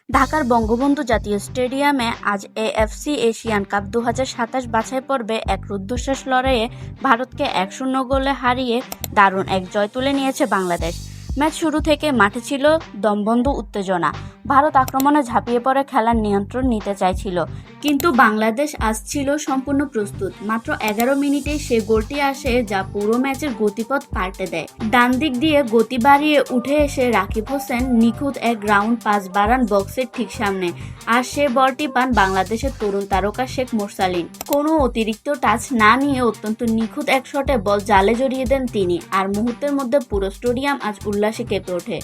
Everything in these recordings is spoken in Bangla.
ঢাকার বঙ্গবন্ধু জাতীয় স্টেডিয়ামে আজ এএফসি এশিয়ান কাপ 2027 বাছাই পর্বে এক রুদ্ধশ্বাস লড়াইয়ে ভারতকে 1-0 গোলে হারিয়ে দারুণ এক জয় তুলে নিয়েছে বাংলাদেশ। ম্যাচ শুরু থেকে মাঠে ছিল দমবন্ধ উত্তেজনা। ভারত আক্রমণে ঝাঁপিয়ে পড়ে খেলার নিয়ন্ত্রণ নিতে চাইছিল, কিন্তু বাংলাদেশ আজ ছিল সম্পূর্ণ প্রস্তুত। মাত্র 11 মিনিটেই সে গোলটি আসে যা পুরো ম্যাচের গতিপথ পাল্টে দেয়। ডান দিক দিয়ে গতি বাড়িয়ে উঠে এসে রাকিব হোসেন নিখুঁত এক গ্রাউন্ড পাস বাড়ান বক্সের ঠিক সামনে, আর সে বলটি পান বাংলাদেশের তরুণ তারকা শেখ মোরসালিন। কোনো অতিরিক্ত টাচ না নিয়ে অত্যন্ত নিখুঁত এক শটে বল জালে জড়িয়ে দেন তিনি, আর মুহূর্তের মধ্যে পুরো স্টেডিয়াম আজ উল্লাসে কেঁপে ওঠে।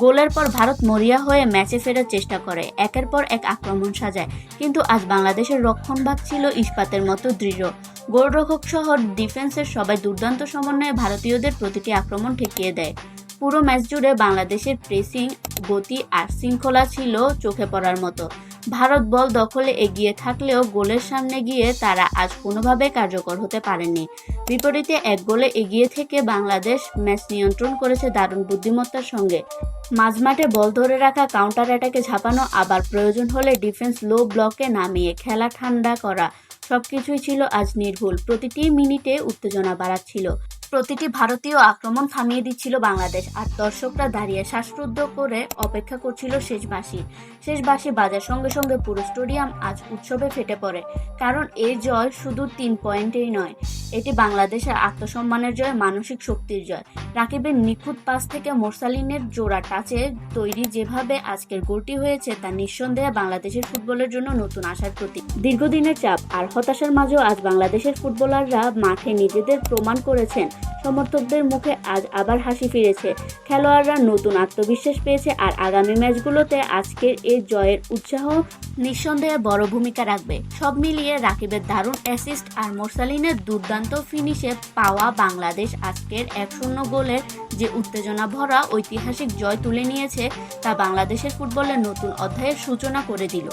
গোলের পর ভারত মরিয়া হয়ে ম্যাচে ফেরার চেষ্টা করে, একের পর এক আক্রমণ সাজায়, কিন্তু আজ বাংলাদেশের রক্ষণভাগ ছিল ইস্পাতের মতো দৃঢ়। গোলরক্ষক সহ ডিফেন্সের সবাই দুর্দান্ত সমন্বয়ে ভারতীয়দের প্রতিটি আক্রমণ ঠেকিয়ে দেয়। পুরো ম্যাচ জুড়ে বাংলাদেশের প্রেসিং, গতি আর শৃঙ্খলা ছিল চোখে পড়ার মতো। ভারত বল দখলে এগিয়ে থাকলেও গোলের সামনে গিয়ে তারা আজ কোনোভাবে কার্যকর হতে পারেনি। বিপরীতে এক গোলে এগিয়ে থেকে বাংলাদেশ ম্যাচ নিয়ন্ত্রণ করেছে দারুণ বুদ্ধিমত্তার সঙ্গে। মাঝমাঠে বল ধরে রাখা, কাউন্টার অ্যাটাকে ঝাঁপানো, আবার প্রয়োজন হলে ডিফেন্স লো ব্লকে নামিয়ে খেলা ঠান্ডা করা, সবকিছুই ছিল আজ নির্ভুল। প্রতিটি মিনিটে উত্তেজনা বাড়াচ্ছিল, প্রতিটি ভারতীয় আক্রমণ থামিয়ে দিচ্ছিল বাংলাদেশ, আর দর্শকরা দাঁড়িয়ে শ্বাসরুদ্ধ করে অপেক্ষা করছিল শেষ বাঁশি বাজার সঙ্গে সঙ্গে পুরো স্টেডিয়াম আজ উৎসবে ফেটে পড়ে। কারণ এই জয় শুধু 3 পয়েন্টেই নয়, এটি বাংলাদেশের আত্মসম্মানের জয়, মানসিক শক্তির জয়। রাকিবের নিখুঁত পাস থেকে মোরসালিনের জোড়া টাচে তৈরি যেভাবে আজকের গোলটি হয়েছে, তা নিঃসন্দেহে বাংলাদেশের ফুটবলের জন্য নতুন আশার প্রতীক। দীর্ঘদিনের চাপ আর হতাশার মাঝেও আজ বাংলাদেশের ফুটবলাররা মাঠে নিজেদের প্রমাণ করেছেন। সমর্থকদের মুখে আজ আবার হাসি ফিরেছে, খেলোয়াড়রা নতুন আত্মবিশ্বাস পেয়েছে, আর আগামী ম্যাচগুলোতে আজকের এই জয়ের উৎসাহ নিঃসন্দেহে বড় ভূমিকা রাখবে। সব মিলিয়ে রাকিবের দারুণ অ্যাসিস্ট আর মোরসালিনের দুর্দান্ত ফিনিশে পাওয়া বাংলাদেশ আজকের 1-0 গোলের যে উত্তেজনা ভরা ঐতিহাসিক জয় তুলে নিয়েছে, তা বাংলাদেশের ফুটবলের নতুন অধ্যায়ের সূচনা করে দিল।